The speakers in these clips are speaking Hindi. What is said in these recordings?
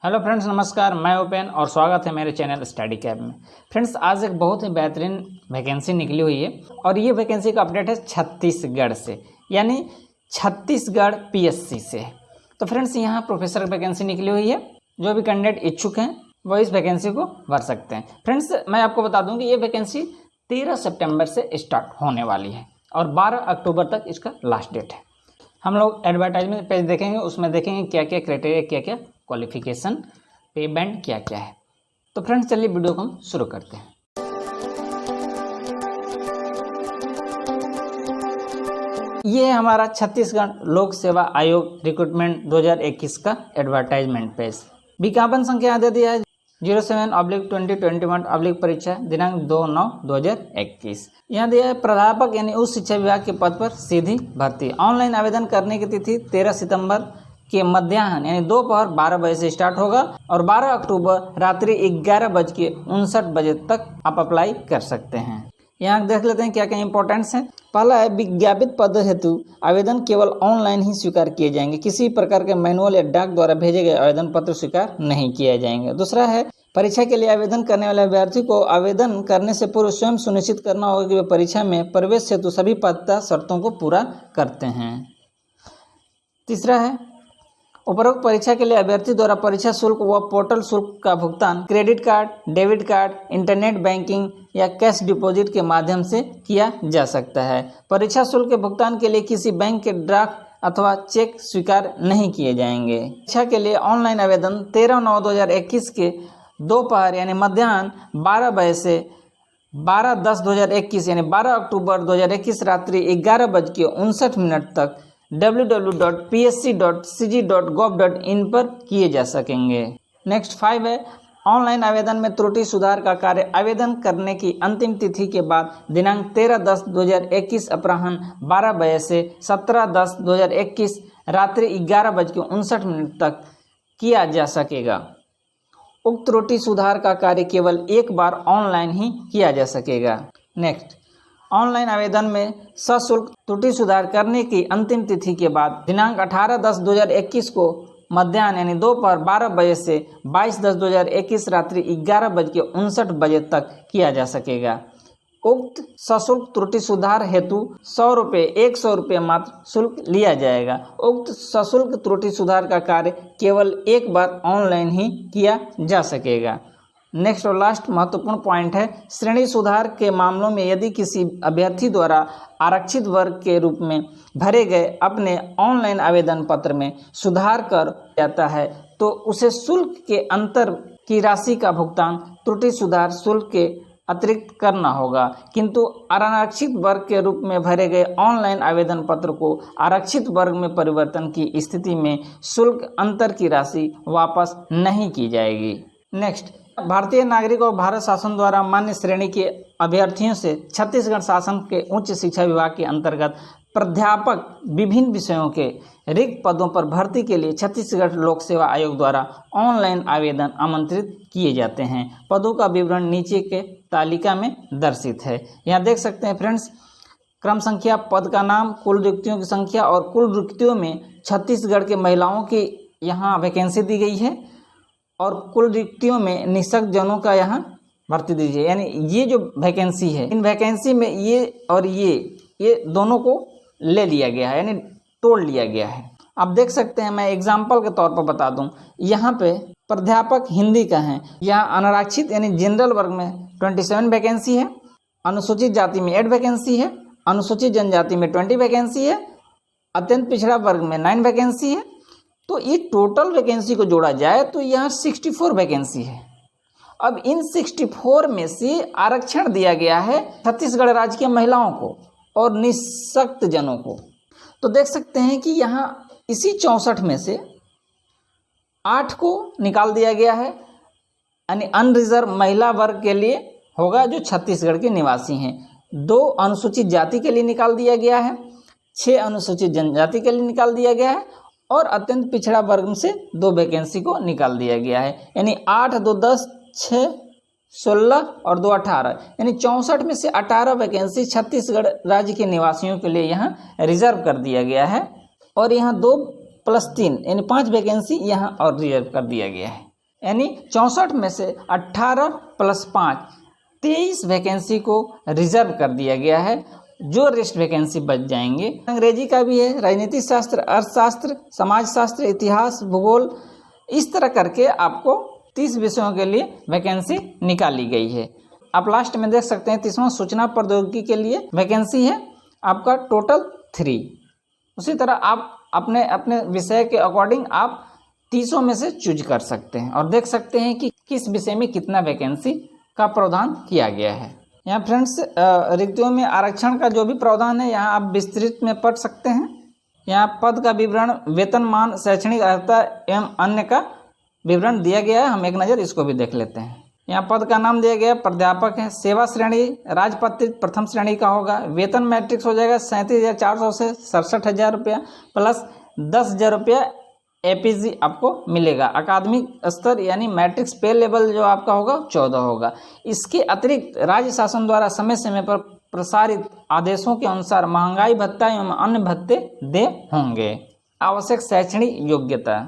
हेलो फ्रेंड्स, नमस्कार। मैं उपेन और स्वागत है मेरे चैनल स्टडी कैब में। फ्रेंड्स, आज एक बहुत ही बेहतरीन वैकेंसी निकली हुई है और ये वैकेंसी का अपडेट है छत्तीसगढ़ से, यानी छत्तीसगढ़ पीएससी से। तो फ्रेंड्स, यहाँ प्रोफेसर वैकेंसी निकली हुई है। जो भी कैंडिडेट इच्छुक हैं वो इस वैकेंसी को भर सकते हैं। फ्रेंड्स, मैं आपको बता दूँ कि ये वैकेंसी 13 सितंबर से स्टार्ट होने वाली है और 12 अक्टूबर तक इसका लास्ट डेट है। हम लोग एडवर्टाइजमेंट पेज देखेंगे, उसमें देखेंगे क्या क्या क्राइटेरिया, क्या क्या क्वालिफिकेशन, पे बैंड क्या क्या है। तो फ्रेंड्स, चलिए वीडियो को हम शुरू करते हैं। ये है हमारा छत्तीसगढ़ लोक सेवा आयोग रिक्रूटमेंट 2021 का एडवर्टाइजमेंट पेज। विज्ञापन संख्या दे दिया है 07/2021 परीक्षा दिनांक 2/9/2021। यहाँ दिया है प्राध्यापक यानी उच्च शिक्षा विभाग के पद पर सीधी भर्ती। ऑनलाइन आवेदन करने की तिथि 13 सितंबर के मध्याह्न यानी दोपहर 12 बजे से स्टार्ट होगा और 12 अक्टूबर रात्रि 11:59 तक आप अप्लाई कर सकते हैं। यहाँ देख लेते हैं क्या क्या इंपॉर्टेंट्स हैं। पहला है, विज्ञापित पद हेतु आवेदन केवल ऑनलाइन ही स्वीकार किए जाएंगे। किसी प्रकार के मैनुअल या डाक द्वारा भेजे गए आवेदन पत्र स्वीकार नहीं किए जाएंगे। दूसरा है, परीक्षा के लिए आवेदन करने वाले अभ्यर्थी को आवेदन करने से पूर्व स्वयं सुनिश्चित करना होगा कि वे परीक्षा में प्रवेश हेतु सभी पात्रता शर्तों को पूरा करते हैं। तीसरा है, उपरोक्त परीक्षा के लिए अभ्यर्थी द्वारा परीक्षा शुल्क व पोर्टल शुल्क का भुगतान credit card, debit card, internet banking या कैश डिपॉजिट के माध्यम से किया जा सकता है। परीक्षा शुल्क के भुगतान के लिए किसी बैंक के ड्राफ्ट अथवा चेक स्वीकार नहीं किए जाएंगे। परीक्षा के लिए ऑनलाइन आवेदन 13/9/2021 के दोपहर यानी मध्याह्न 12 बजे से 12/10/2021 यानी 12 अक्टूबर 2021 रात्रि 11:59 तक www.psc.cg.gov.in पर किए जा सकेंगे। नेक्स्ट 5 है, ऑनलाइन आवेदन में त्रुटि सुधार का कार्य आवेदन करने की अंतिम तिथि के बाद दिनांक 13/10/2021 अपराह्न 12 बजे से 17/10/2021 रात्रि 11:59 तक किया जा सकेगा। उक्त त्रुटि सुधार का कार्य केवल एक बार ऑनलाइन ही किया जा सकेगा। नेक्स्ट, ऑनलाइन आवेदन में सशुल्क त्रुटि सुधार करने की अंतिम तिथि के बाद दिनांक 18/10/2021 को मध्याह्न यानी दोपहर 12 बजे से 22/10/2021 रात्रि 11:59 तक किया जा सकेगा। उक्त सशुल्क त्रुटि सुधार हेतु 100 रुपये मात्र शुल्क लिया जाएगा। उक्त सशुल्क त्रुटि सुधार का कार्य केवल एक बार ऑनलाइन ही किया जा सकेगा। नेक्स्ट और लास्ट महत्वपूर्ण पॉइंट है, श्रेणी सुधार के मामलों में यदि किसी अभ्यर्थी द्वारा आरक्षित वर्ग के रूप में भरे गए अपने ऑनलाइन आवेदन पत्र में सुधार कर जाता है तो उसे शुल्क के अंतर की राशि का भुगतान त्रुटि सुधार शुल्क के अतिरिक्त करना होगा, किंतु अनारक्षित वर्ग के रूप में भरे गए ऑनलाइन आवेदन पत्र को आरक्षित वर्ग में परिवर्तन की स्थिति में शुल्क अंतर की राशि वापस नहीं की जाएगी। नेक्स्ट, भारतीय नागरिक और भारत शासन द्वारा मान्य श्रेणी के अभ्यर्थियों से छत्तीसगढ़ शासन के उच्च शिक्षा विभाग के अंतर्गत प्राध्यापक विभिन्न विषयों के रिक्त पदों पर भर्ती के लिए छत्तीसगढ़ लोक सेवा आयोग द्वारा ऑनलाइन आवेदन आमंत्रित किए जाते हैं। पदों का विवरण नीचे के तालिका में दर्शित है। यहाँ देख सकते हैं फ्रेंड्स, क्रम संख्या, पद का नाम, कुल रिक्तियों की संख्या और कुल रिक्तियों में छत्तीसगढ़ के महिलाओं की यहाँ वैकेंसी दी गई है और कुल रिक्तियों में निःशक्त जनों का यहाँ भर्ती दीजिए। यानी ये जो वैकेंसी है, इन वैकेंसी में ये और ये दोनों को ले लिया गया है, यानी तोड़ लिया गया है। आप देख सकते हैं, मैं एग्जाम्पल के तौर पर बता दूं, यहाँ पे प्राध्यापक हिंदी का है, यहाँ अनारक्षित यानी जनरल वर्ग में 27 वैकेंसी है, अनुसूचित जाति में 8 वैकेंसी है, अनुसूचित जनजाति में 20 वैकेंसी है, अत्यंत पिछड़ा वर्ग में 9 वैकेंसी है। तो ये टोटल वैकेंसी को जोड़ा जाए तो यहाँ 64 वैकेंसी है। अब इन 64 में से आरक्षण दिया गया है छत्तीसगढ़ राज्य की महिलाओं को और निःशक्त जनों को। तो देख सकते हैं कि यहाँ इसी 64 में से 8 को निकाल दिया गया है, यानी अनरिजर्व महिला वर्ग के लिए होगा जो छत्तीसगढ़ के निवासी हैं। 2 अनुसूचित जाति के लिए निकाल दिया गया है, 6 अनुसूचित जनजाति के लिए निकाल दिया गया है और अत्यंत पिछड़ा वर्ग से 2 वैकेंसी को निकाल दिया गया है। यानी 8, 2, 10, 6, 16 और 2, 18, यानी 64 में से 18 वैकेंसी छत्तीसगढ़ राज्य के निवासियों के लिए यहाँ रिजर्व कर दिया गया है और यहाँ 2 + 3 यानी 5 वैकेंसी यहाँ और रिजर्व कर दिया गया है। यानी 64 में से 18 + 5 23 वैकेंसी को रिजर्व कर दिया गया है, जो रेस्ट वैकेंसी बच जाएंगे। अंग्रेजी का भी है, राजनीति शास्त्र, अर्थशास्त्र, समाजशास्त्र, इतिहास, भूगोल, इस तरह करके आपको 30 विषयों के लिए वैकेंसी निकाली गई है। आप लास्ट में देख सकते हैं 30वां सूचना प्रौद्योगिकी के लिए वैकेंसी है आपका टोटल 3। उसी तरह आप अपने अपने विषय के अकॉर्डिंग आप 30 में से चूज कर सकते हैं और देख सकते हैं कि किस विषय में कितना वैकेंसी का प्रावधान किया गया है। यहाँ फ्रेंड्स रिक्तियों में आरक्षण का जो भी प्रावधान है यहाँ आप विस्तृत में पढ़ सकते हैं। यहाँ पद का विवरण, वेतनमान, शैक्षणिक अर्हता एवं अन्य का विवरण दिया गया है। हम एक नज़र इसको भी देख लेते हैं। यहाँ पद का नाम दिया गया, प्राध्यापक है, सेवा श्रेणी राजपत्रित प्रथम श्रेणी का होगा, वेतन मैट्रिक्स हो जाएगा 37,400 से 67,000 रुपया प्लस 10,000 रुपया एपीजी आपको मिलेगा। अकादमिक स्तर यानी मैट्रिक्स पे लेवल जो आपका होगा 14 होगा। इसके अतिरिक्त राज्य शासन द्वारा समय समय पर प्रसारित आदेशों के अनुसार महंगाई भत्ता एवं अन्य भत्ते दे होंगे। आवश्यक शैक्षणिक योग्यता,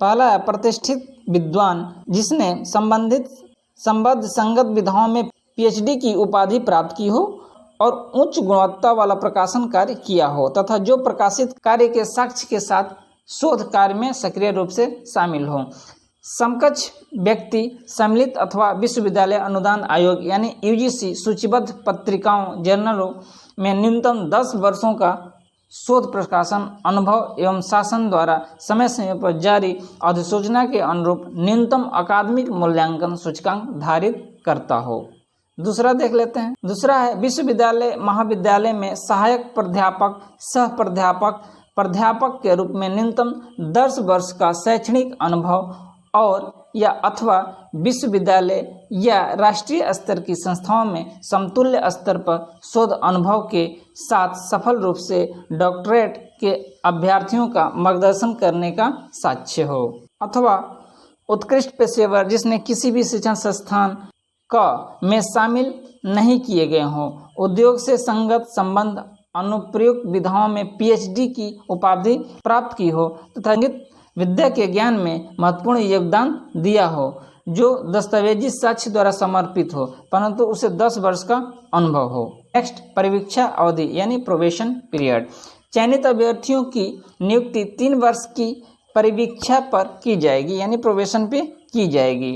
पहला है प्रतिष्ठित विद्वान जिसने संबद्ध संगत विधाओं में पीएचडी की उपाधि प्राप्त की हो और उच्च गुणवत्ता वाला प्रकाशन कार्य किया हो तथा जो प्रकाशित कार्य के साक्ष्य के साथ शोध कार्य में सक्रिय रूप से शामिल हो। समकक्ष व्यक्ति सम्मिलित अथवा विश्वविद्यालय अनुदान आयोग यानी यूजीसी सूचीबद्ध पत्रिकाओं जर्नलों में न्यूनतम 10 वर्षों का शोध प्रकाशन अनुभव एवं शासन द्वारा समय समय पर जारी अधिसूचना के अनुरूप न्यूनतम अकादमिक मूल्यांकन सूचकांक धारित करता हो। दूसरा देख लेते हैं। दूसरा है विश्वविद्यालय महाविद्यालय में सहायक प्राध्यापक, सह प्राध्यापक के रूप में न्यूनतम 10 वर्ष का शैक्षणिक अनुभव और या अथवा विश्वविद्यालय या राष्ट्रीय स्तर की संस्थाओं में समतुल्य स्तर पर शोध अनुभव के साथ सफल रूप से डॉक्टरेट के अभ्यर्थियों का मार्गदर्शन करने का साक्ष्य हो, अथवा उत्कृष्ट पेशेवर जिसने किसी भी शिक्षण संस्थान में शामिल नहीं किए गए हों, उद्योग से संगत संबंध अनुप्रयुक्त विधाओं में पीएचडी की उपाधि प्राप्त की हो तथा विद्या के ज्ञान में महत्वपूर्ण योगदान दिया हो, जो दस्तावेजी साक्ष्य द्वारा समर्पित हो परंतु उसे 10 वर्ष का अनुभव हो। नेक्स्ट, परीक्षा अवधि यानी प्रोबेशन पीरियड। चयनित अभ्यर्थियों की नियुक्ति 3 वर्ष की परीक्षा पर की जाएगी यानी प्रोबेशन पे की जाएगी।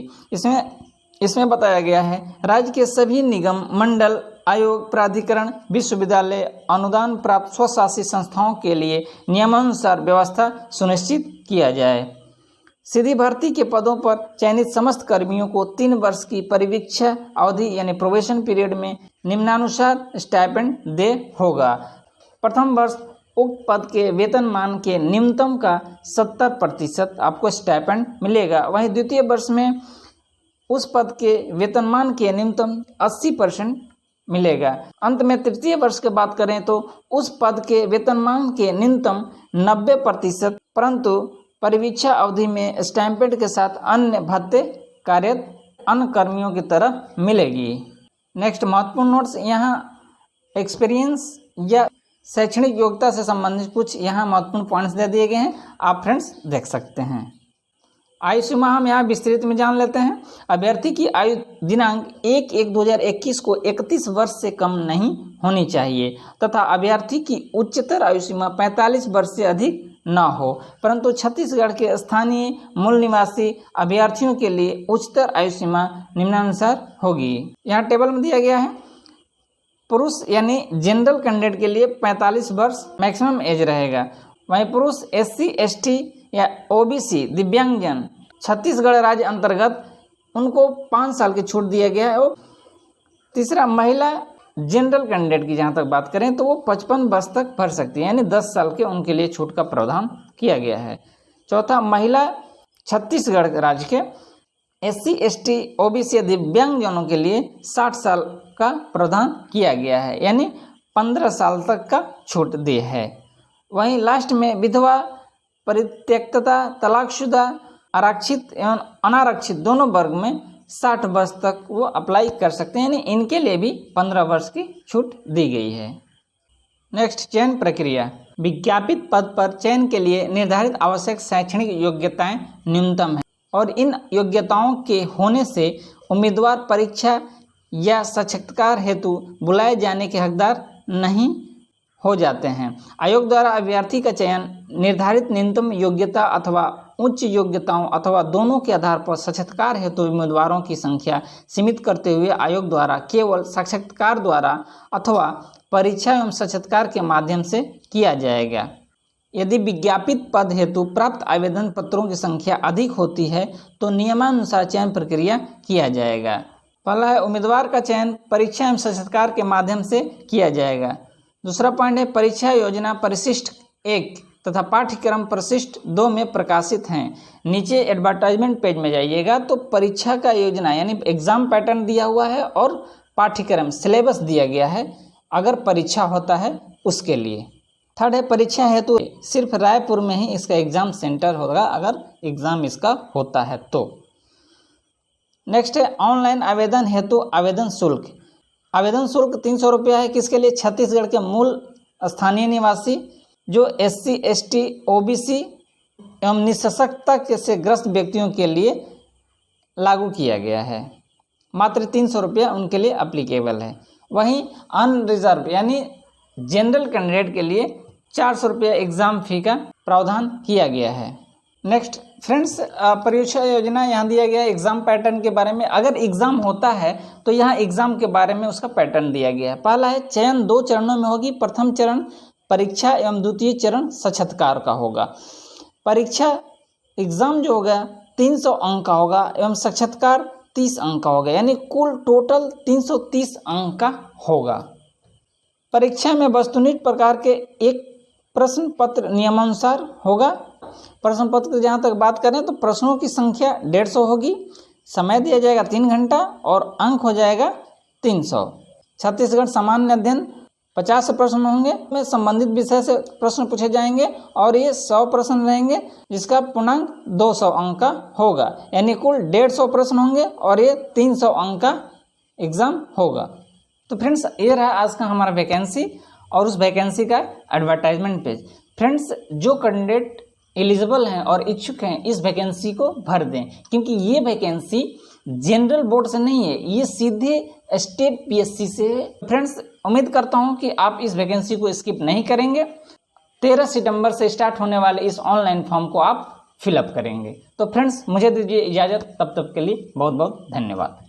इसमें बताया गया है राज्य के सभी निगम, मंडल, आयोग, प्राधिकरण, विश्वविद्यालय, अनुदान प्राप्त स्वशासी संस्थाओं के लिए नियमानुसार व्यवस्था सुनिश्चित किया जाए। सीधी भर्ती के पदों पर चयनित समस्त कर्मियों को 3 वर्ष की परीक्षा अवधि यानी प्रोबेशन पीरियड में निम्नानुसार स्टाइपेंड दे होगा। प्रथम वर्ष उक्त पद के वेतनमान के न्यूनतम का 70% आपको स्टाइपेंड मिलेगा। वहीं द्वितीय वर्ष में उस पद के वेतनमान के न्यूनतम 80% मिलेगा। अंत में तृतीय वर्ष की बात करें तो उस पद के वेतनमान के न्यूनतम 90% परंतु परीक्षा अवधि में स्टाइपेंड के साथ अन्य भत्ते कार्यरत अन्य कर्मियों की तरह मिलेगी। नेक्स्ट, महत्वपूर्ण नोट्स, यहाँ एक्सपीरियंस या शैक्षणिक योग्यता से संबंधित कुछ यहाँ महत्वपूर्ण पॉइंट्स दे दिए गए हैं, आप फ्रेंड्स देख सकते हैं। आयु सीमा हम यहाँ विस्तृत में जान लेते हैं। अभ्यर्थी की आयु दिनांक 1/1/2021 को 31 वर्ष से कम नहीं होनी चाहिए तथा अभ्यर्थी की उच्चतर आयु सीमा 45 वर्ष से अधिक न हो, परंतु छत्तीसगढ़ के स्थानीय मूल निवासी अभ्यर्थियों के लिए उच्चतर आयु सीमा निम्नानुसार होगी। यहाँ टेबल में दिया गया है। पुरुष यानी जनरल कैंडिडेट के लिए 45 वर्ष मैक्सिमम एज रहेगा। वहीं पुरुष SC ST या OBC दिव्यांगजन छत्तीसगढ़ राज्य अंतर्गत उनको 5 साल की छूट दिया गया है। और तीसरा, महिला जनरल कैंडिडेट की जहाँ तक बात करें तो वो 55 वर्ष तक भर सकती है यानी 10 साल के उनके लिए छूट का प्रावधान किया गया है। चौथा, महिला छत्तीसगढ़ राज्य के SC ST OBC दिव्यांगजनों के लिए 60 साल का प्रावधान किया गया है यानी 15 साल तक का छूट दी है। वहीं लास्ट में विधवा, परित्यक्तता, तलाकशुदा, आरक्षित एवं अनारक्षित दोनों वर्ग में 60 वर्ष तक वो अप्लाई कर सकते हैं यानी इनके लिए भी 15 वर्ष की छूट दी गई है। नेक्स्ट, चयन प्रक्रिया। विज्ञापित पद पर चयन के लिए निर्धारित आवश्यक शैक्षणिक योग्यताएं न्यूनतम है। और इन योग्यताओं के होने से उम्मीदवार परीक्षा या साक्षात्कार हेतु बुलाए जाने के हकदार नहीं हो जाते हैं। आयोग द्वारा अभ्यर्थी का चयन निर्धारित न्यूनतम योग्यता अथवा उच्च योग्यताओं अथवा दोनों के आधार पर साक्षात्कार हेतु उम्मीदवारों की संख्या सीमित करते हुए आयोग द्वारा केवल साक्षात्कार द्वारा अथवा परीक्षा एवं साक्षात्कार के माध्यम से किया जाएगा। यदि विज्ञापित पद हेतु प्राप्त आवेदन पत्रों की संख्या अधिक होती है तो नियमानुसार चयन प्रक्रिया किया जाएगा। पहला है उम्मीदवार का चयन परीक्षा एवं साक्षात्कार के माध्यम से किया जाएगा। दूसरा पॉइंट है परीक्षा योजना परिशिष्ट 1 तथा पाठ्यक्रम परिशिष्ट 2 में प्रकाशित हैं। नीचे एडवर्टाइजमेंट पेज में जाइएगा तो परीक्षा का योजना यानी एग्जाम पैटर्न दिया हुआ है और पाठ्यक्रम सिलेबस दिया गया है अगर परीक्षा होता है उसके लिए। थर्ड है परीक्षा हेतु सिर्फ रायपुर में ही इसका एग्जाम सेंटर होगा अगर एग्जाम इसका होता है तो। नेक्स्ट है ऑनलाइन आवेदन हेतु आवेदन शुल्क। आवेदन शुल्क 300 रुपया है। किसके लिए? छत्तीसगढ़ के मूल स्थानीय निवासी जो SC ST OBC एवं निःशक्तता से ग्रस्त व्यक्तियों के लिए लागू किया गया है। मात्र 300 रुपया उनके लिए अप्लीकेबल है। वहीं अनरिजर्व यानी जनरल कैंडिडेट के लिए 400 रुपया एग्ज़ाम फी का प्रावधान किया गया है। नेक्स्ट फ्रेंड्स, परीक्षा योजना यहाँ दिया गया है एग्ज़ाम पैटर्न के बारे में। अगर एग्ज़ाम होता है तो यहाँ एग्ज़ाम के बारे में उसका पैटर्न दिया गया है। पहला है चयन 2 चरणों में होगी। प्रथम चरण परीक्षा एवं द्वितीय चरण साक्षात्कार का होगा। परीक्षा एग्ज़ाम जो होगा 300 अंक का होगा एवं साक्षात्कार 30 अंक का होगा, यानी कुल टोटल 330 अंक का होगा। परीक्षा में वस्तुनिष्ठ प्रकार के एक प्रश्न पत्र नियमानुसार होगा। प्रश्न पत्र की जहाँ तक बात करें तो प्रश्नों की संख्या 150 होगी, समय दिया जाएगा 3 घंटा और अंक हो जाएगा 300। छत्तीसगढ़ सामान्य अध्ययन 50 प्रश्न होंगे, में संबंधित विषय से प्रश्न पूछे जाएंगे और ये 100 प्रश्न रहेंगे जिसका पूर्णांक 200 अंक का होगा, यानी कुल 150 प्रश्न होंगे और ये 300 अंक का एग्ज़ाम होगा। तो फ्रेंड्स, ये रहा आज का हमारा वैकेंसी और उस वैकेंसी का एडवर्टाइजमेंट पेज। फ्रेंड्स, जो कैंडिडेट एलिजिबल हैं और इच्छुक हैं इस वैकेंसी को भर दें, क्योंकि ये वैकेंसी जनरल बोर्ड से नहीं है, ये सीधे स्टेट PSC से है। फ्रेंड्स, उम्मीद करता हूँ कि आप इस वैकेंसी को स्किप नहीं करेंगे। 13 सितंबर से स्टार्ट होने वाले इस ऑनलाइन फॉर्म को आप फिलअप करेंगे। तो फ्रेंड्स, मुझे दीजिए इजाज़त, तब तक के लिए बहुत बहुत धन्यवाद।